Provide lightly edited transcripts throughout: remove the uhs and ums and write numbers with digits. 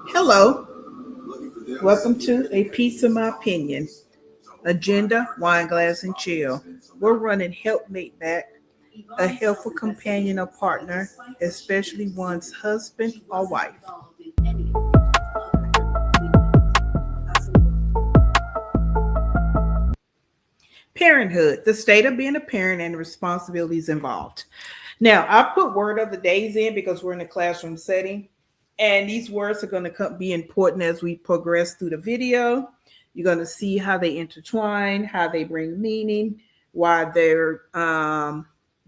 Hello, welcome to A Piece of My Opinion. Agenda, Wineglass and Chill. We're running helpmate back, a helpful companion or partner, especially one's husband or wife. Parenthood, the state of being a parent and the responsibilities involved. Now, I put word of the days in because we're in a classroom setting, and these words are going to be important as we progress through the video. You're going to see how they intertwine, how they bring meaning, why they're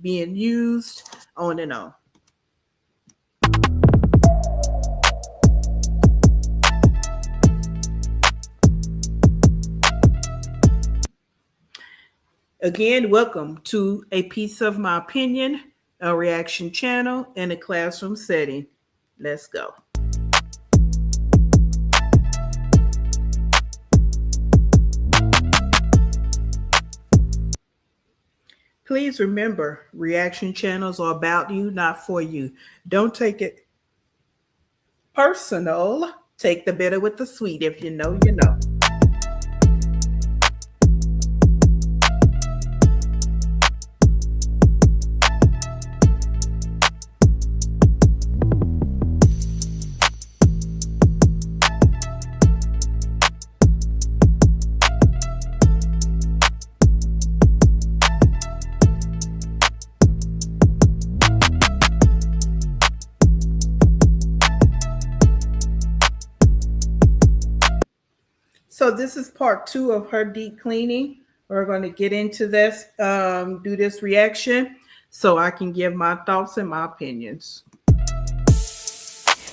being used, on and on. Again, welcome to A Piece of My Opinion, a reaction channel in a classroom setting. Let's go. Please remember, reaction channels are about you, not for you. Don't take it personal. Take the bitter with the sweet. If you know, you know. So this is part 2 of her deep cleaning. We're going to get into this, do this reaction so I can give my thoughts and my opinions.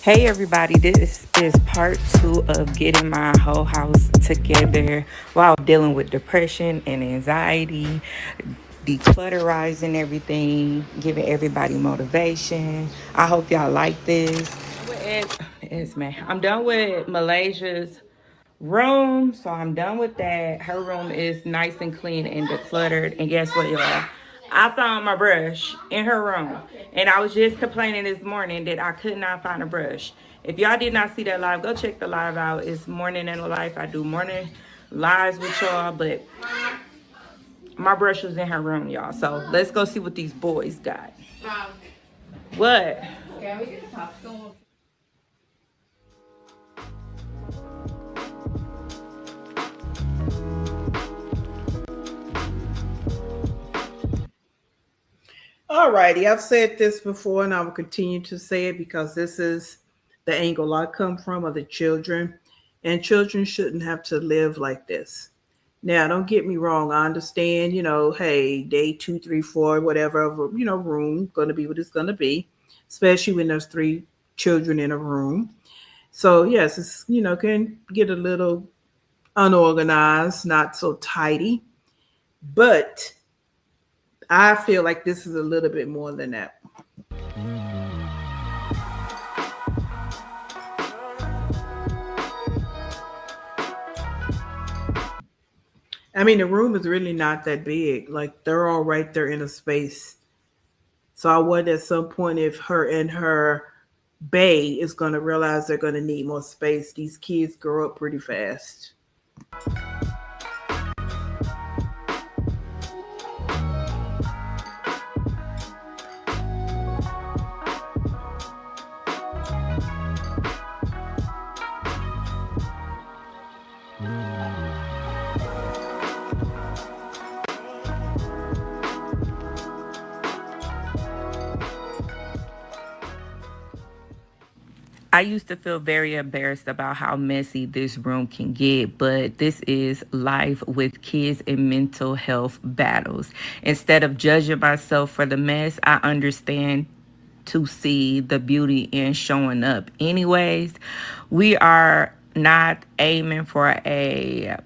Hey everybody, this is part 2 of getting my whole house together while dealing with depression and anxiety, declutterizing everything, giving everybody motivation. I hope y'all like this. I'm done with Malaysia's room, so I'm done with that. Her room is nice and clean and decluttered. And guess what, y'all? I found my brush in her room, and I was just complaining this morning that I could not find a brush. If y'all did not see that live, go check the live out. It's Morning in the Life. I do morning lives with y'all, but my brush was in her room, y'all. So let's go see what these boys got. What? Can we get popcorn? Alrighty, I've said this before and I will continue to say it because this is the angle I come from of the children. And children shouldn't have to live like this. Now, don't get me wrong. I understand, hey, day 2, 3, 4, whatever, room going to be what it's going to be, especially when there's 3 children in a room. So, yes, it's, can get a little unorganized, not so tidy. But I feel like this is a little bit more than that. I mean, the room is really not that big. Like, they're all right there in a space. So I wonder at some point if her and her bae is going to realize they're going to need more space. These kids grow up pretty fast. I used to feel very embarrassed about how messy this room can get, but this is life with kids and mental health battles. Instead of judging myself for the mess, I understand to see the beauty in showing up. Anyways, we are not aiming for a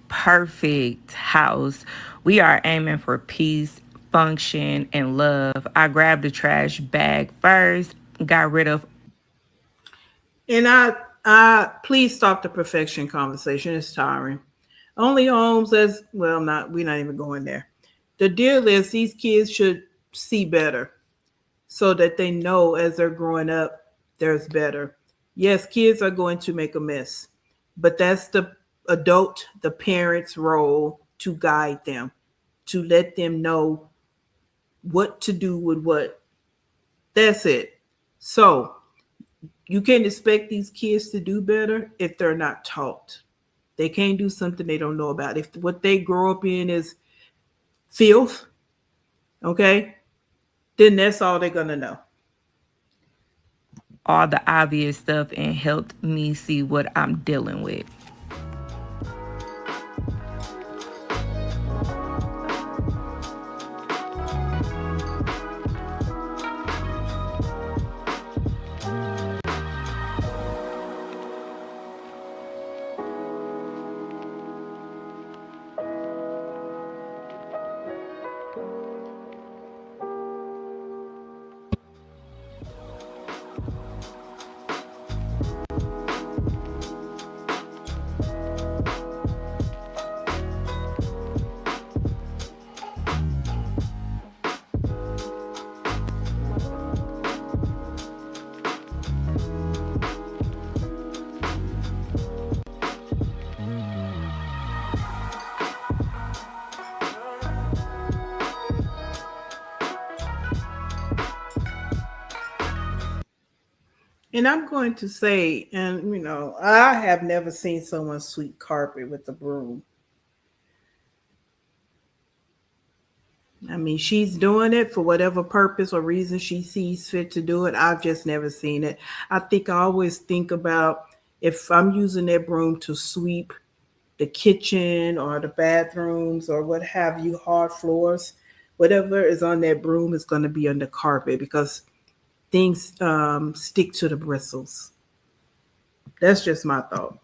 perfect house. We are aiming for peace, function, and love. I grabbed the trash bag first, got rid of. And I please stop the perfection conversation. It's tiring. Only homes as well, we're not even going there. The deal is these kids should see better so that they know as they're growing up, there's better. Yes, kids are going to make a mess, but that's the adult, the parent's role to guide them, to let them know what to do with what. That's it. So you can't expect these kids to do better if they're not taught. They can't do something they don't know about. If what they grow up in is filth, okay, then that's all they're going to know. All the obvious stuff and helped me see what I'm dealing with. And I'm going to say, and I have never seen someone sweep carpet with a broom. I mean, she's doing it for whatever purpose or reason she sees fit to do it. I've just never seen it. I always think about if I'm using that broom to sweep the kitchen or the bathrooms or what have you, hard floors, whatever is on that broom is going to be on the carpet because things stick to the bristles. That's just my thought.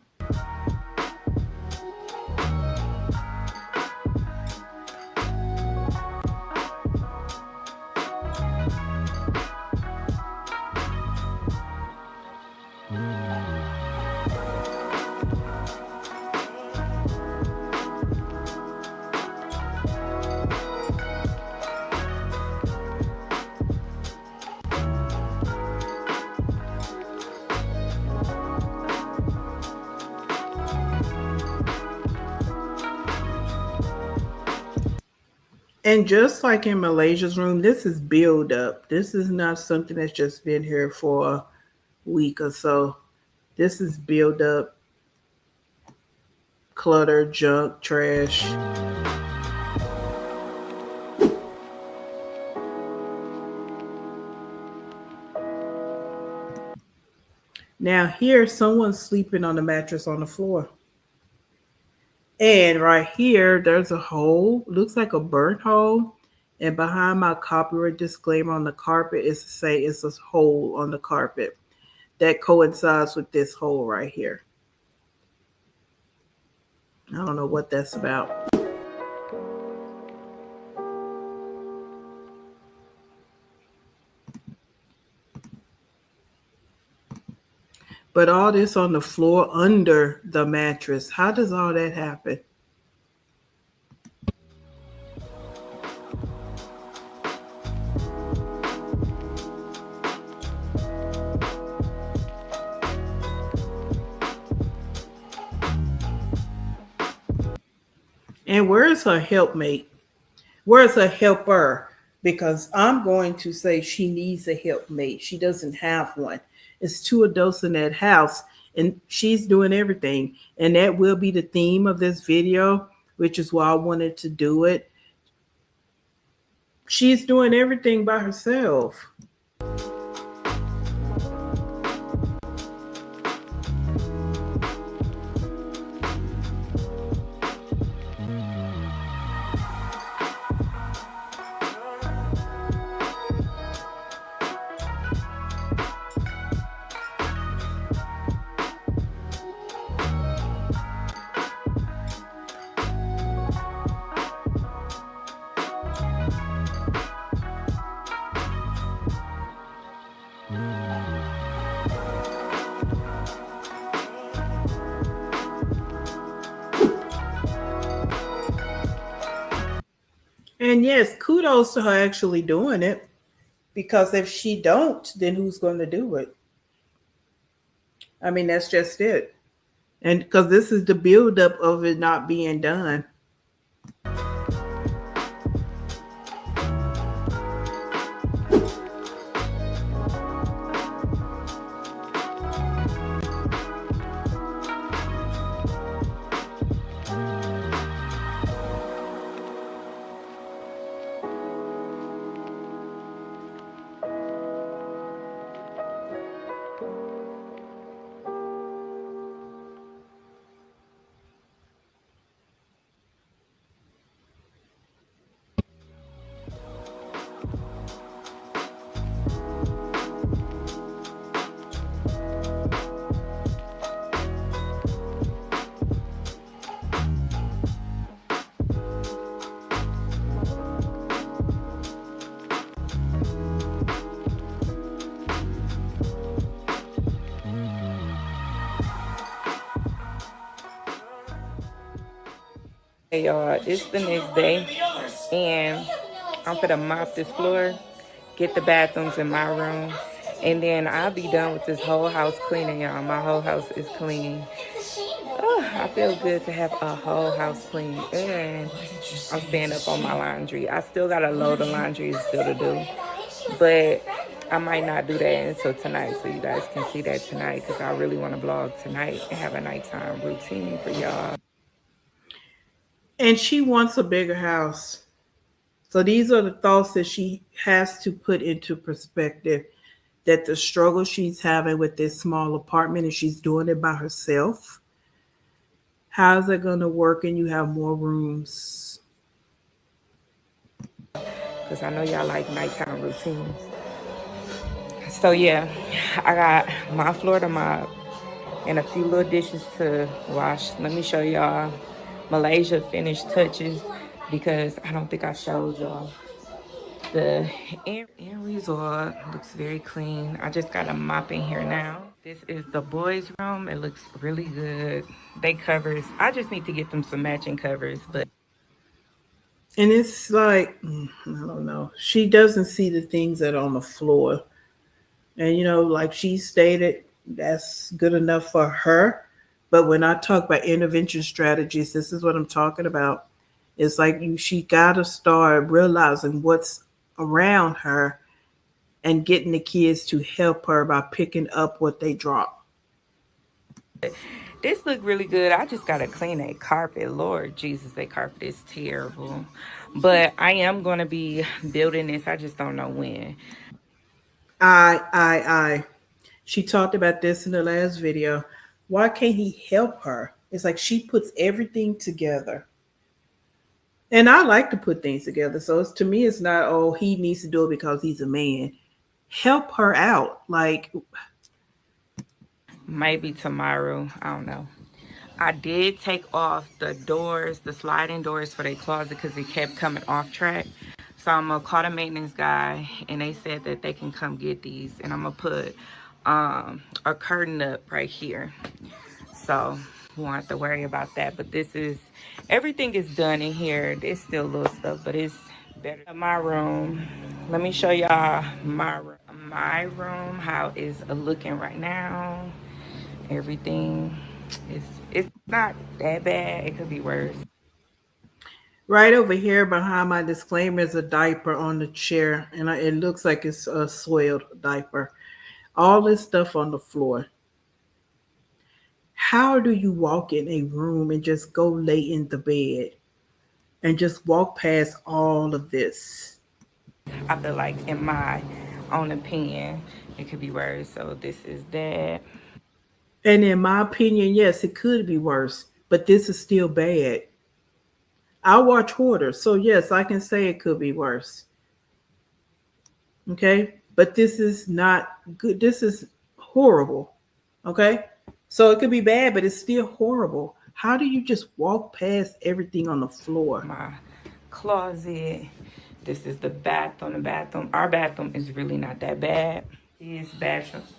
And just like in Malaysia's room, this is build up. This is not something that's just been here for a week or so. This is build up, clutter, junk, trash. Now here, someone's sleeping on the mattress on the floor. And right here, there's a hole, looks like a burnt hole. And behind my copyright disclaimer on the carpet is to say it's a hole on the carpet that coincides with this hole right here. I don't know what that's about. But all this on the floor under the mattress, how does all that happen? And where's her helpmate? Where's her helper? Because I'm going to say she needs a helpmate. She doesn't have one. It's two adults in that house, and she's doing everything. And that will be the theme of this video, which is why I wanted to do it. She's doing everything by herself. And yes, kudos to her actually doing it, because if she don't, then who's going to do it? I mean, that's just it. And because this is the buildup of it not being done. Hey y'all, it's the next day and I'm gonna mop this floor, get the bathrooms in my room, and then I'll be done with this whole house cleaning, y'all. My whole house is clean. Oh, I feel good to have a whole house clean, and I'm staying up on my laundry. I still got a load of laundry still to do, but I might not do that until tonight, so you guys can see that tonight, because I really want to vlog tonight and have a nighttime routine for y'all. And she wants a bigger house. So these are the thoughts that she has to put into perspective, that the struggle she's having with this small apartment and she's doing it by herself. How's it going to work and you have more rooms? Because I know y'all like nighttime routines. So yeah, I got my floor to mop and a few little dishes to wash. Let me show y'all Malaysia finished touches, because I don't think I showed y'all. The end result looks very clean. I just got a mop in here now. This is the boys' room. It looks really good. They covers. I just need to get them some matching covers, but And it's like, I don't know. She doesn't see the things that are on the floor. And, like she stated, that's good enough for her. But when I talk about intervention strategies, this is what I'm talking about. It's like she got to start realizing what's around her and getting the kids to help her by picking up what they drop. this look really good. I just gotta clean that carpet. Lord Jesus, that carpet is terrible. But I am gonna be building this. I just don't know when. I. She talked about this in the last video. Why can't he help her? It's like she puts everything together. And I like to put things together. So to me, it's not, oh, he needs to do it because he's a man. Help her out. Like, Maybe tomorrow. I don't know. I did take off the doors, the sliding doors for their closet, because it kept coming off track. So I'm gonna call the maintenance guy, and they said that they can come get these, and I'm gonna put a curtain up right here. So we won't have to worry about that. But this is, everything is done in here. There's still little stuff, but it's better. My room. Let me show y'all my room. My room, how it's looking right now. Everything is, it's not that bad. It could be worse. right over here behind my disclaimer is a diaper on the chair. And it looks like it's a soiled diaper. All this stuff on the floor. How do you walk in a room and just go lay in the bed and just walk past all of this? I feel like, in my own opinion, it could be worse. So this is that. And in my opinion, yes, it could be worse, but this is still bad. I watch Hoarders, so yes, I can say it could be worse. Okay, but this is not good. This is horrible. Okay, so it could be bad, but it's still horrible. How do you just walk past everything on the floor? My closet. This is the bathroom. The bathroom. Our bathroom is really not that bad. This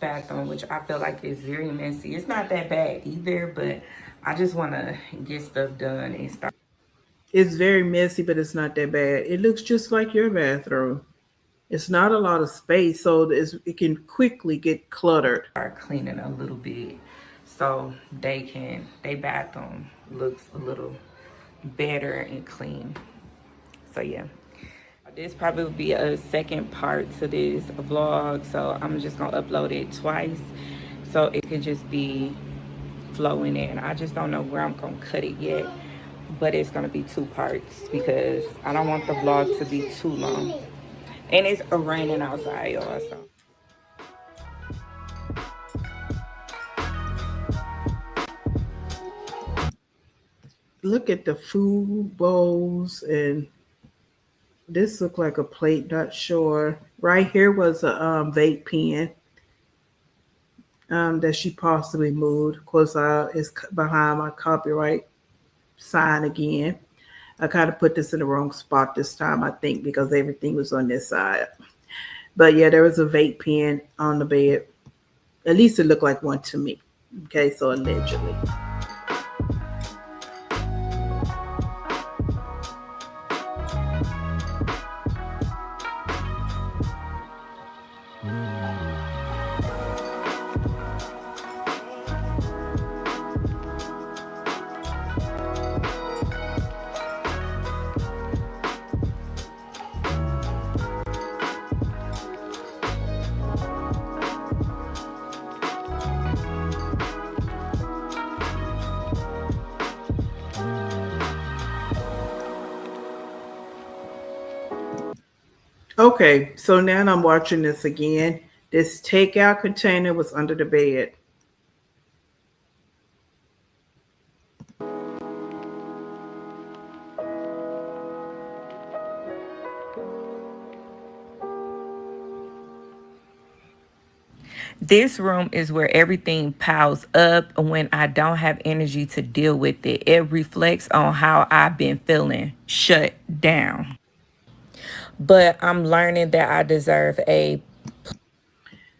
bathroom, which I feel like is very messy. It's not that bad either, but I just want to get stuff done and start. It's very messy, but it's not that bad. It looks just like your bathroom. It's not a lot of space, so it can quickly get cluttered. Are cleaning a little bit so they bathroom looks a little better and clean. So yeah, this probably will be a second part to this vlog, so I'm just gonna upload it twice so it could just be flowing in. I just don't know where I'm gonna cut it yet, but it's gonna be two parts because I don't want the vlog to be too long, and it's raining outside, y'all. So Look at the food bowls, and this looked like a plate. Not sure. Right here was a vape pen that she possibly moved. Of course, it's behind my copyright sign again. I kind of put this in the wrong spot this time, I think, because everything was on this side. But yeah, there was a vape pen on the bed. At least it looked like one to me. Okay, so allegedly. Okay, so now I'm watching this again. This takeout container was under the bed. this room is where everything piles up when I don't have energy to deal with it. It reflects on how I've been feeling shut down. But I'm learning that I deserve a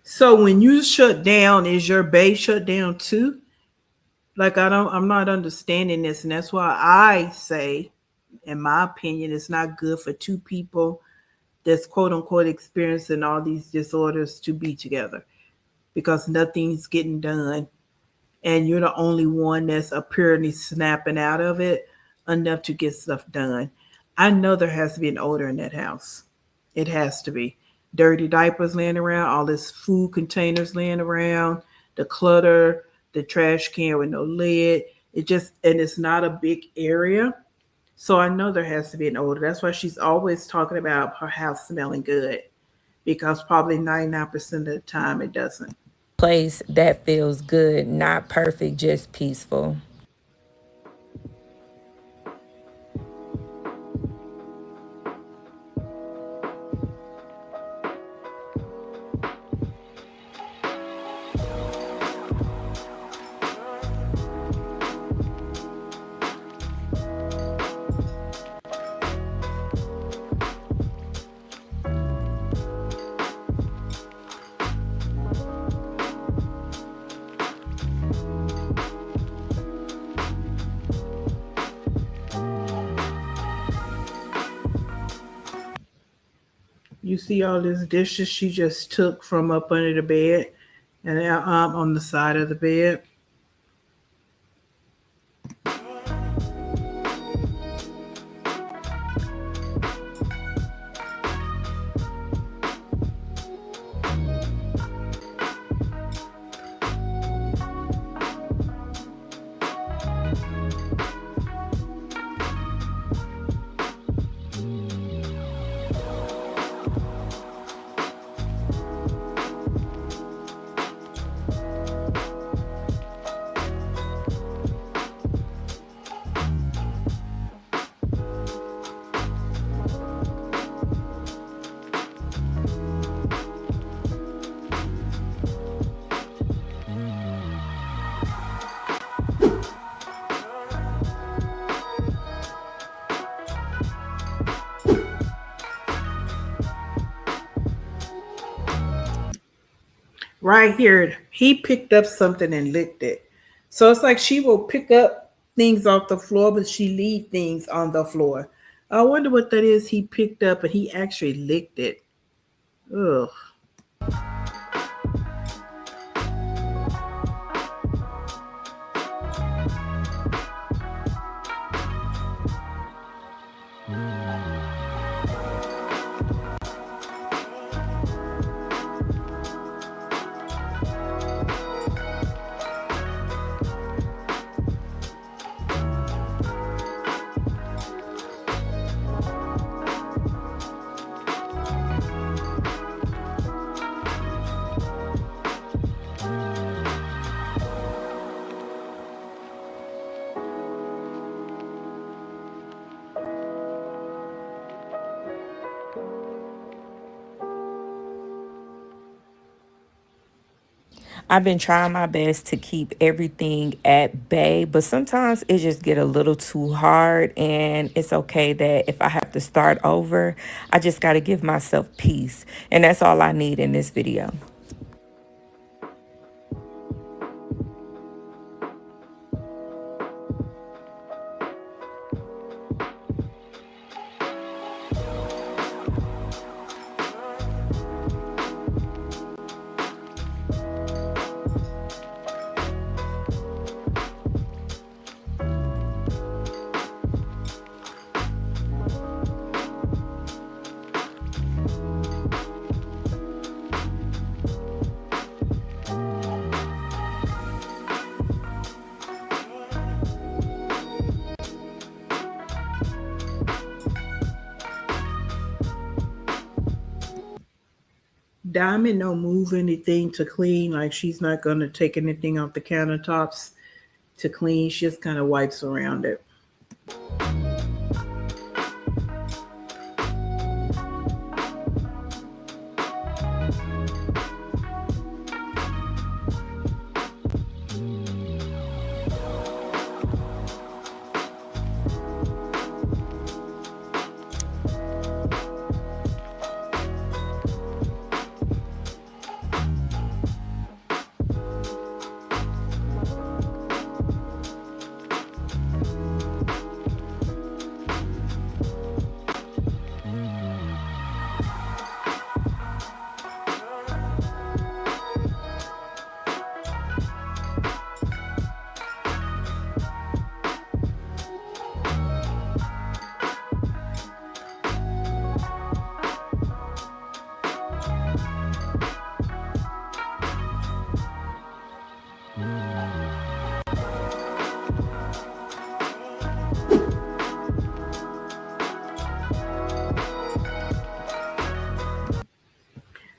So when you shut down, is your base shut down too? Like I'm not understanding this, and that's why I say, in my opinion, it's not good for two people that's quote unquote experiencing all these disorders to be together because nothing's getting done, and you're the only one that's apparently snapping out of it enough to get stuff done. I know there has to be an odor in that house. It has to be. Dirty diapers laying around, all this food containers laying around, the clutter, the trash can with no lid. And it's not a big area. So I know there has to be an odor. That's why she's always talking about her house smelling good because probably 99% of the time it doesn't. place that feels good, not perfect, just peaceful. You see all these dishes she just took from up under the bed and on the side of the bed. Right here, he picked up something and licked it. So it's like she will pick up things off the floor, but she leave things on the floor. I wonder what that is he picked up and he actually licked it. Ugh. I've been trying my best to keep everything at bay, but sometimes it just get a little too hard, and it's okay that if I have to start over, I just got to give myself peace. And that's all I need in this video. Diamond don't move anything to clean. Like she's not gonna take anything off the countertops to clean. She just kind of wipes around it.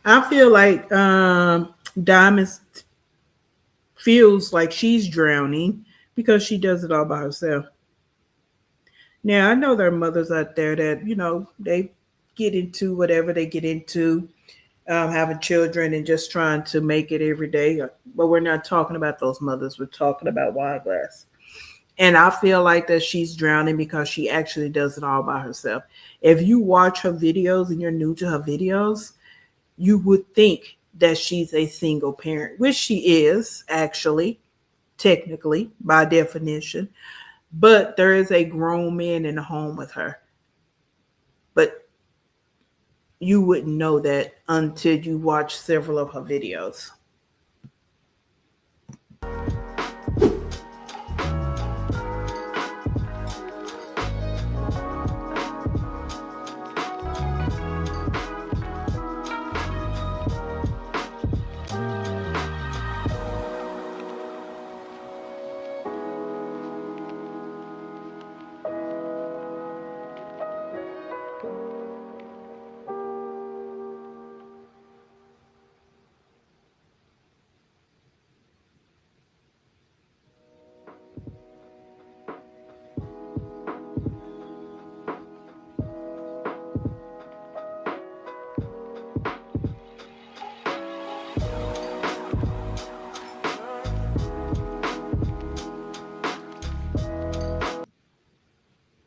I feel like Diamond feels like she's drowning because she does it all by herself. Now I know there are mothers out there that they get into whatever they get into, having children and just trying to make it every day. But we're not talking about those mothers. We're talking about Wineglass. And I feel like that she's drowning because she actually does it all by herself. If you watch her videos and you're new to her videos, you would think that she's a single parent, which she is actually, technically, by definition. But there is a grown man in the home with her. But you wouldn't know that until you watch several of her videos.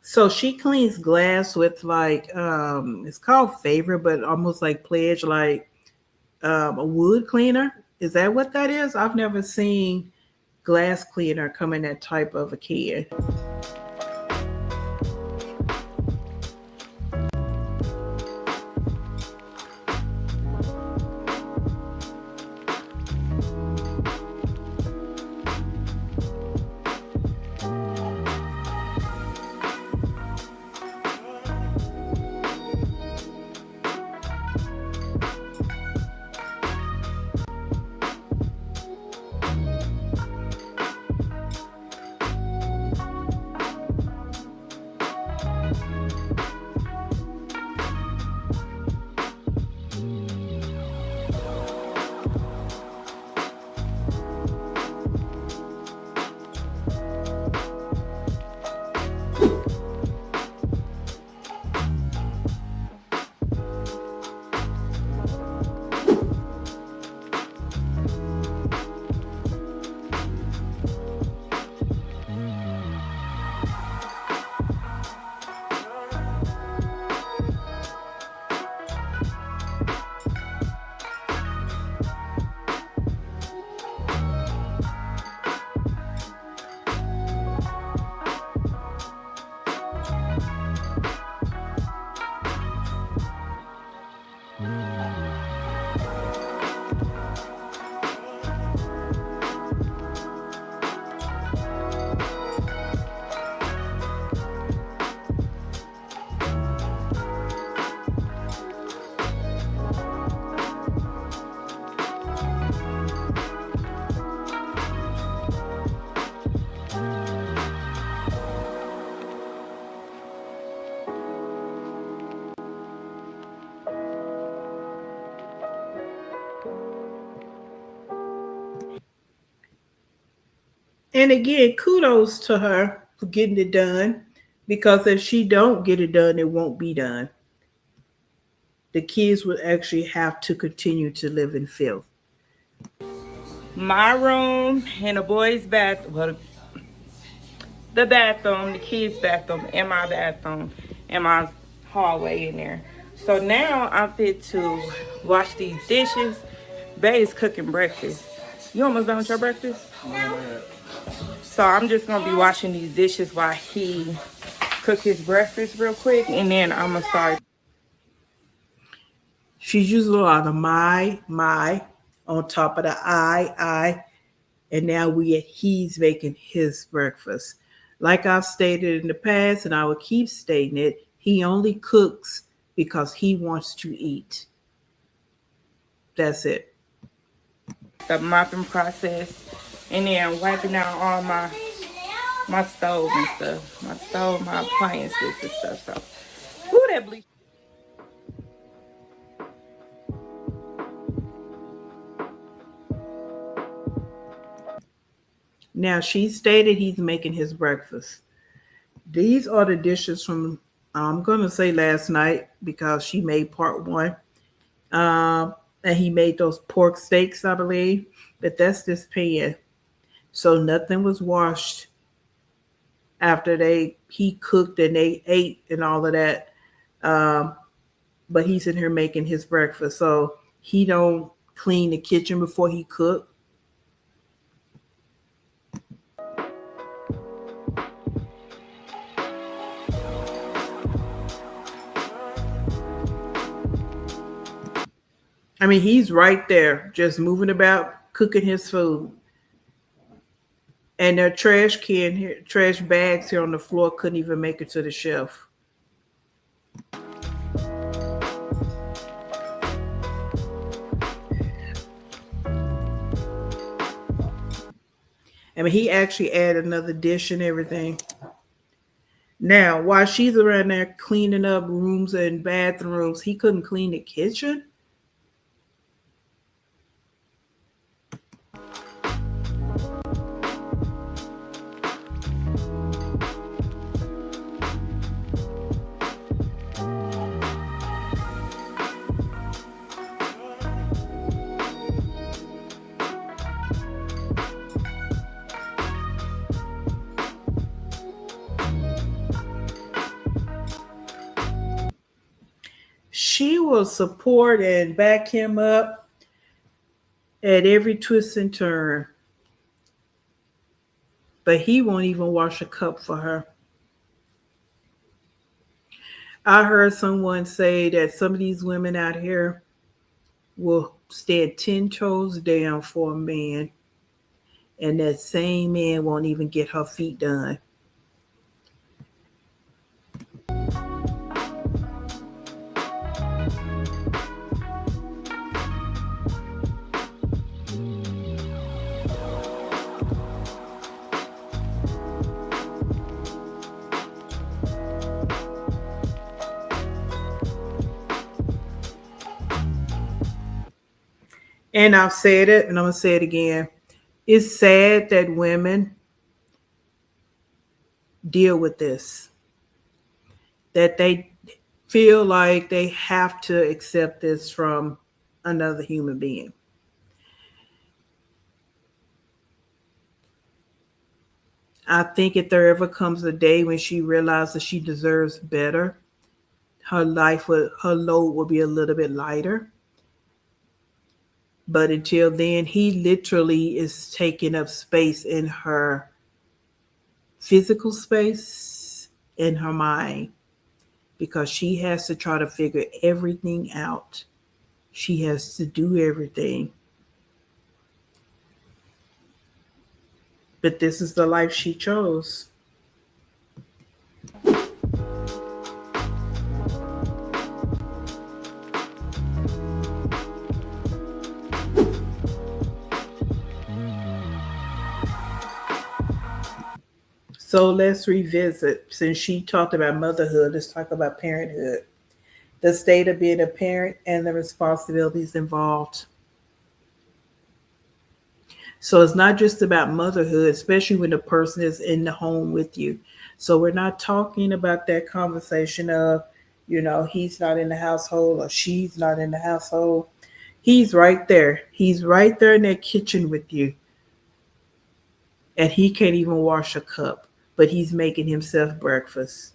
So she cleans glass with like it's called favorite, but almost like pledge, like a wood cleaner. Is that what that is? I've never seen glass cleaner come in that type of a can. And again, kudos to her for getting it done, because if she don't get it done, it won't be done. The kids would actually have to continue to live in filth. My room and the boys' bathroom. Well, the bathroom, the kids' bathroom, and my bathroom, and my hallway in there. So now I'm fit to wash these dishes. Bay's cooking breakfast. You almost done with your breakfast? So I'm just gonna be washing these dishes while he cook his breakfast real quick, and then I'm gonna start. She's using a lot of my on top of the I, and now he's making his breakfast. Like I've stated in the past, and I will keep stating it, he only cooks because he wants to eat. That's it. The mopping process, and then wiping out all my stove and stuff, my stove, my appliances and stuff. So, ooh, that bleach. Now she stated he's making his breakfast. These are the dishes from, I'm gonna say last night, because she made part one. And he made those pork steaks, I believe. But that's this pan. So nothing was washed after he cooked and they ate and all of that. Um, but he's in here making his breakfast, so he don't clean the kitchen before he cook. I mean, he's right there, just moving about, cooking his food. And their trash can here, trash bags here on the floor couldn't even make it to the shelf. I mean, he actually added another dish and everything. Now, while she's around there cleaning up rooms and bathrooms, he couldn't clean the kitchen. She will support and back him up at every twist and turn. but he won't even wash a cup for her. I heard someone say that some of these women out here will stand 10 toes down for a man, and that same man won't even get her feet done. And I've said it, and I'm going to say it again. It's sad that women deal with this, that they feel like they have to accept this from another human being. I think if there ever comes a day when she realizes she deserves better, her load will be a little bit lighter. But until then, he literally is taking up space in her physical space, in her mind, because she has to try to figure everything out. She has to do everything. But this is the life she chose. So let's revisit. Since she talked about motherhood, let's talk about parenthood. The state of being a parent and the responsibilities involved. So it's not just about motherhood, especially when the person is in the home with you. So we're not talking about that conversation of, he's not in the household or she's not in the household. He's right there. He's right there in that kitchen with you. And he can't even wash a cup, but he's making himself breakfast.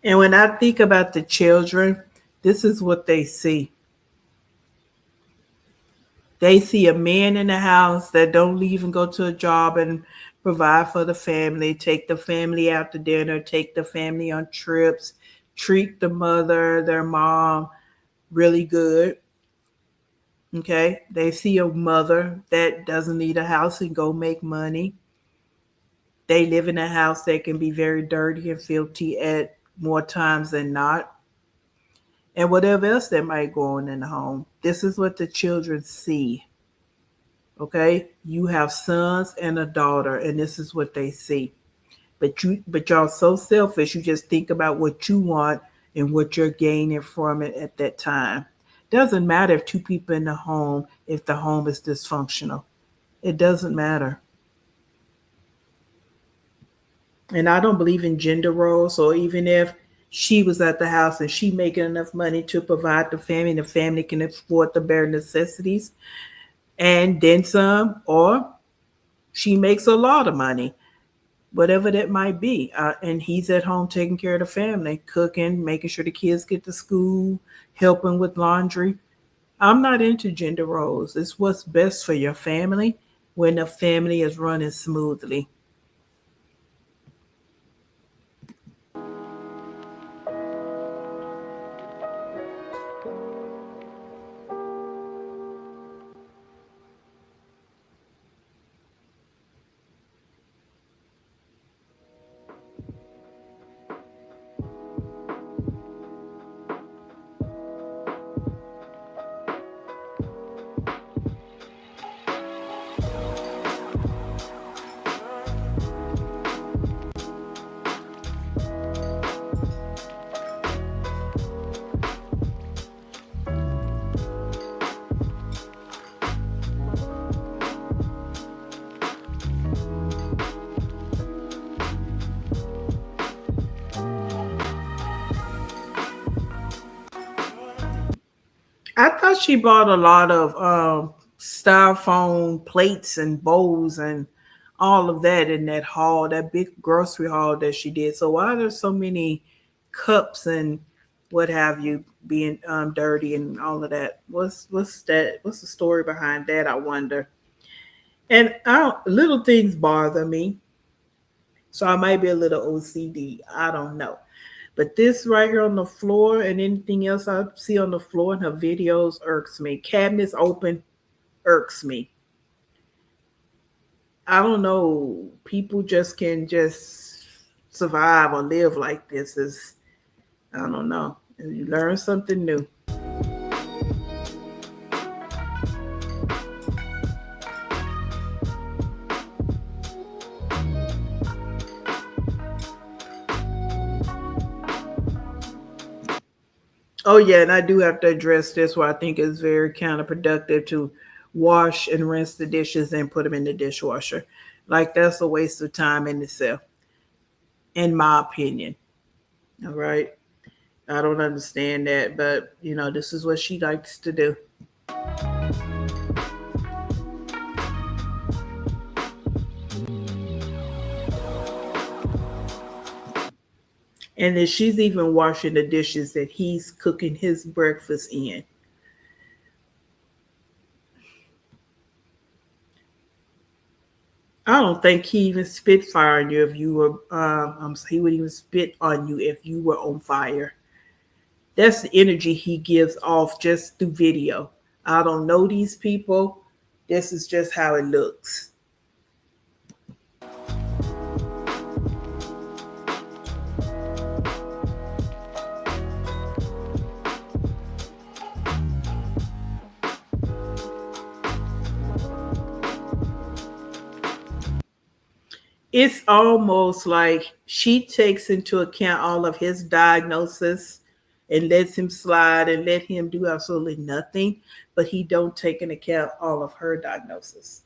And when I think about the children, this is what they see. They see a man in the house that don't leave and go to a job and provide for the family, take the family out to dinner, take the family on trips, treat the mother, their mom really good. Okay. They see a mother that doesn't need a house and go make money. They live in a house that can be very dirty and filthy at more times than not. And whatever else that might go on in the home. This is what the children see. Okay, you have sons and a daughter, and this is what they see. But y'all so selfish. You just think about what you want and what you're gaining from it at that time. Doesn't matter if two people in the home, if the home is dysfunctional. It doesn't matter. And I don't believe in gender roles. So even if she was at the house and she making enough money to provide the family can afford the bare necessities and then some, or she makes a lot of money, whatever that might be. And he's at home taking care of the family, cooking, making sure the kids get to school, helping with laundry. I'm not into gender roles. It's what's best for your family when the family is running smoothly. I thought she bought a lot of styrofoam plates and bowls and all of that in that haul, that big grocery haul that she did. So why are there so many cups and what have you being dirty and all of that? What's that? What's the story behind that? I wonder. And I don't, little things bother me, so I might be a little OCD. I don't know. But this right here on the floor and anything else I see on the floor in her videos irks me. Cabinets open irks me. I don't know. People just can just survive or live like this. Is I don't know. And you learn something new. Oh yeah, and I do have to address this where I think it's very counterproductive to wash and rinse the dishes and put them in the dishwasher. Like that's a waste of time in itself, in my opinion. All right. I don't understand that, but this is what she likes to do. And then she's even washing the dishes that he's cooking his breakfast in. I don't think he even spit fire on you if you were. He would even spit on you if you were on fire. That's the energy he gives off just through video. I don't know these people. This is just how it looks. It's almost like she takes into account all of his diagnosis and lets him slide and let him do absolutely nothing, but he don't take into account all of her diagnosis.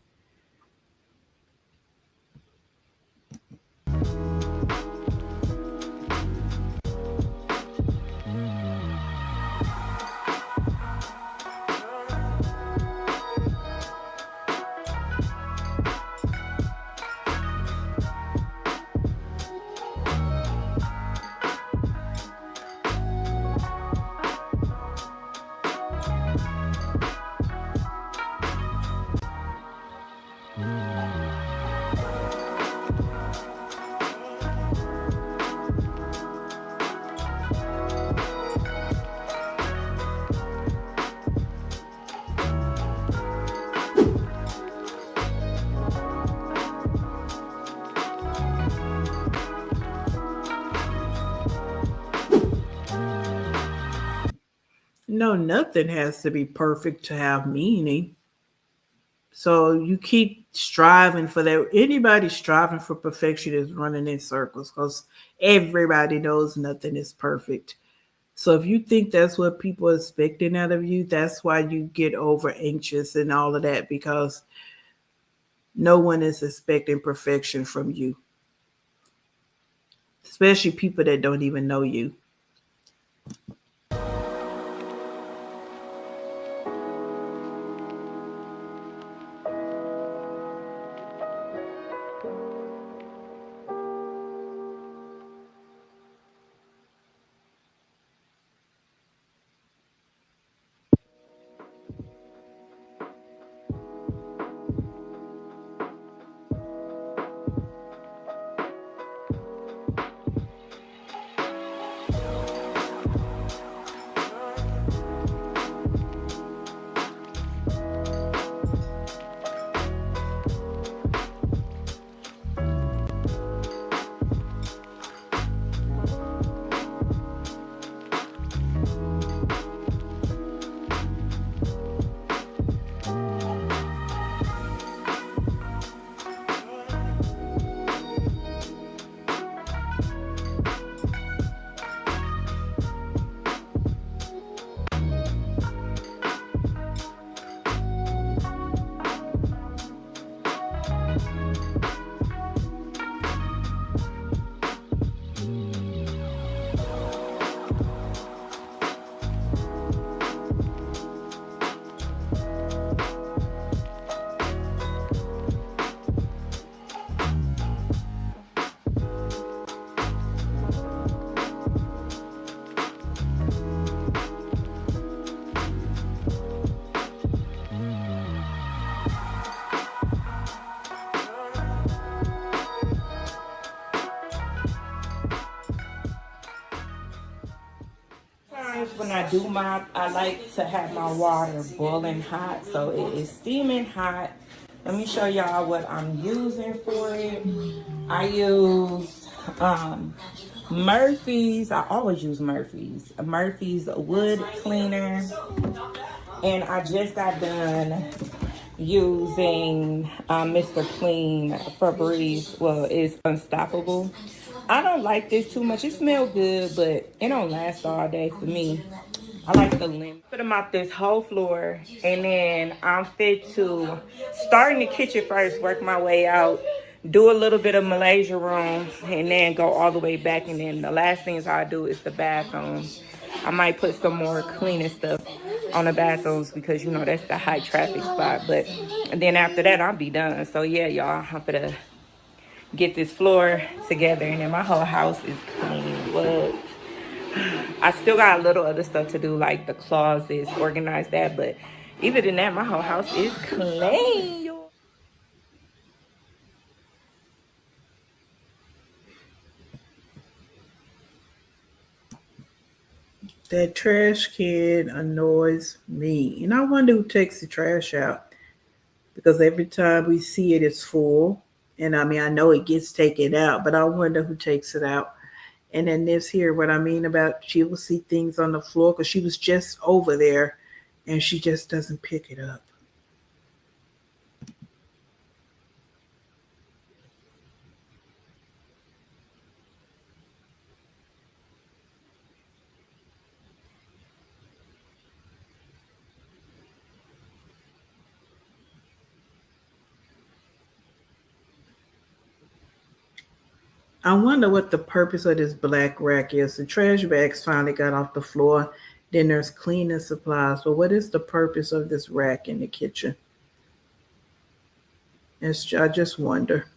No, nothing has to be perfect to have meaning. So you keep striving for that. Anybody striving for perfection is running in circles because everybody knows nothing is perfect. So if you think that's what people are expecting out of you, that's why you get over anxious and all of that because no one is expecting perfection from you, especially people that don't even know you. when I do mop, I like to have my water boiling hot, so it is steaming hot. Let me show y'all what I'm using for it. I use Murphy's. I always use Murphy's wood cleaner, and I just got done using Mr. Clean Febreze. Well, it's Unstoppable. I don't like this too much. It smells good, but it don't last all day for me. I like the lemon. Put them out this whole floor, and then I'm fit to start in the kitchen first, work my way out, do a little bit of Malaysia room, and then go all the way back. And then the last things I do is the bathrooms. I might put some more cleaning stuff on the bathrooms because you know that's the high traffic spot. But and then after that, I'll be done. So yeah, y'all, I'm gonna get this floor together, and then my whole house is clean. What? I still got a little other stuff to do, like the closets, organize that. But even than that, my whole house is clean. That trash can annoys me. And I wonder who takes the trash out. Because every time we see it, it's full. And I mean, I know it gets taken out, but I wonder who takes it out. And then this here, what I mean about she will see things on the floor because she was just over there and she just doesn't pick it up. I wonder what the purpose of this black rack is. The trash bags finally got off the floor. Then there's cleaning supplies. But what is the purpose of this rack in the kitchen? I just wonder.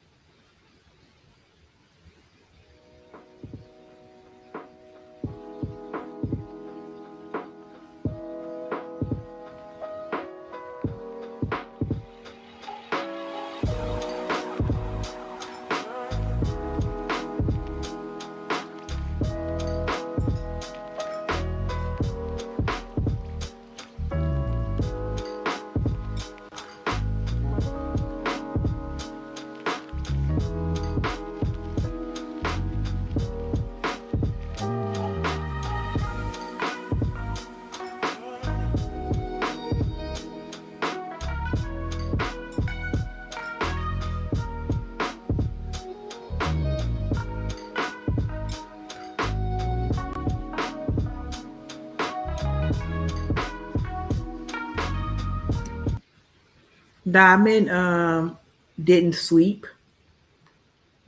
Diamond didn't sweep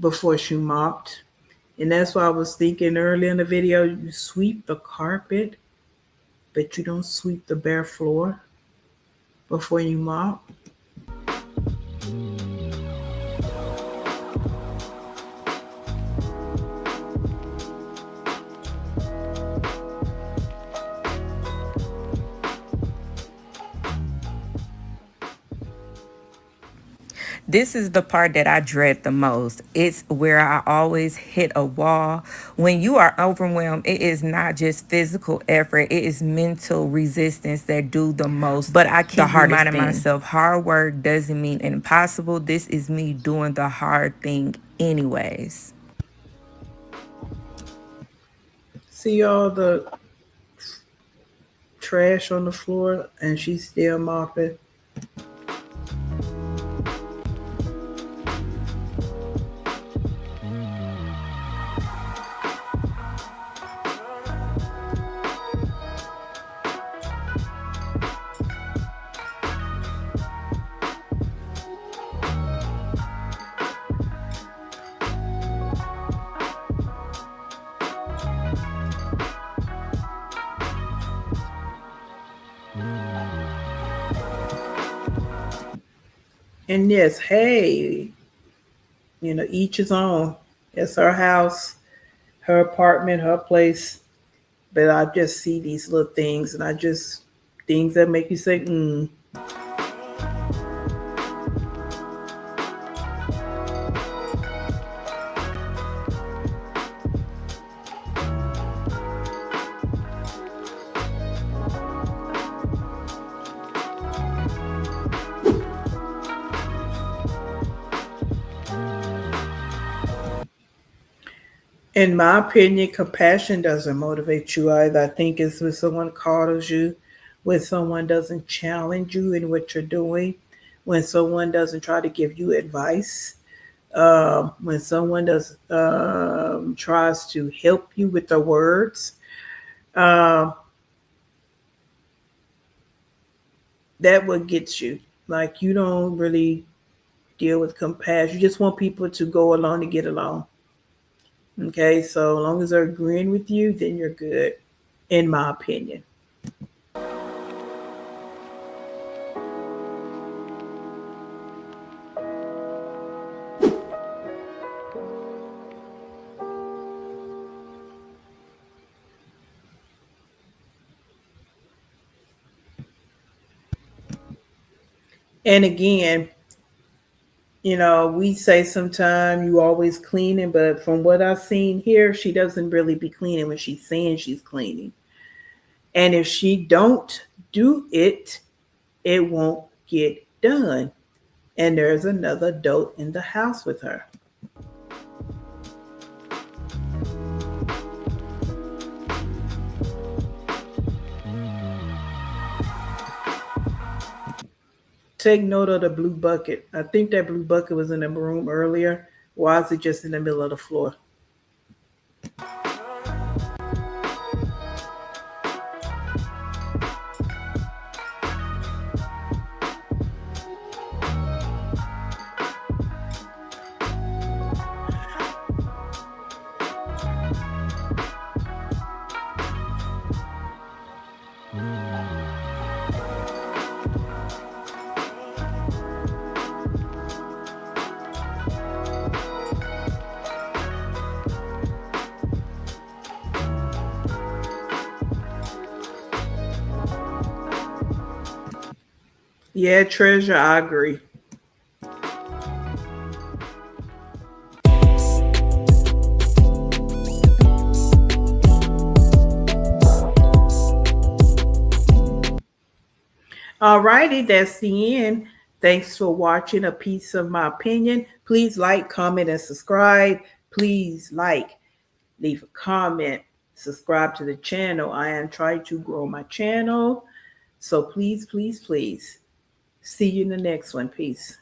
before she mopped. And that's why I was thinking earlier in the video, you sweep the carpet, but you don't sweep the bare floor before you mop. This is the part that I dread the most. It's where I always hit a wall. When you are overwhelmed, it is not just physical effort, it is mental resistance that do the most. But I keep reminding myself, hard work doesn't mean impossible. This is me doing the hard thing anyways. See all the trash on the floor and she's still mopping. And yes, hey, each his own. It's her house, her apartment, her place. But I just see these little things and things that make you say, In my opinion, compassion doesn't motivate you either. I think it's when someone coddles you, when someone doesn't challenge you in what you're doing, when someone doesn't try to give you advice, when someone does tries to help you with the words. Um, that what gets you. Like you don't really deal with compassion. You just want people to go along to get along. Okay, so as long as they're agreeing with you, then you're good, in my opinion. And again, we say sometimes you always cleaning, but from what I've seen here, she doesn't really be cleaning when she's saying she's cleaning. And if she don't do it, it won't get done. And there's another adult in the house with her. Take note of the blue bucket. I think that blue bucket was in the room earlier. Why is it just in the middle of the floor? Yeah, treasure, I agree. Alrighty, that's the end. Thanks for watching a piece of my opinion. Please like, comment, and subscribe. Please like, leave a comment, subscribe to the channel. I am trying to grow my channel. So please, please, please. See you in the next one. Peace.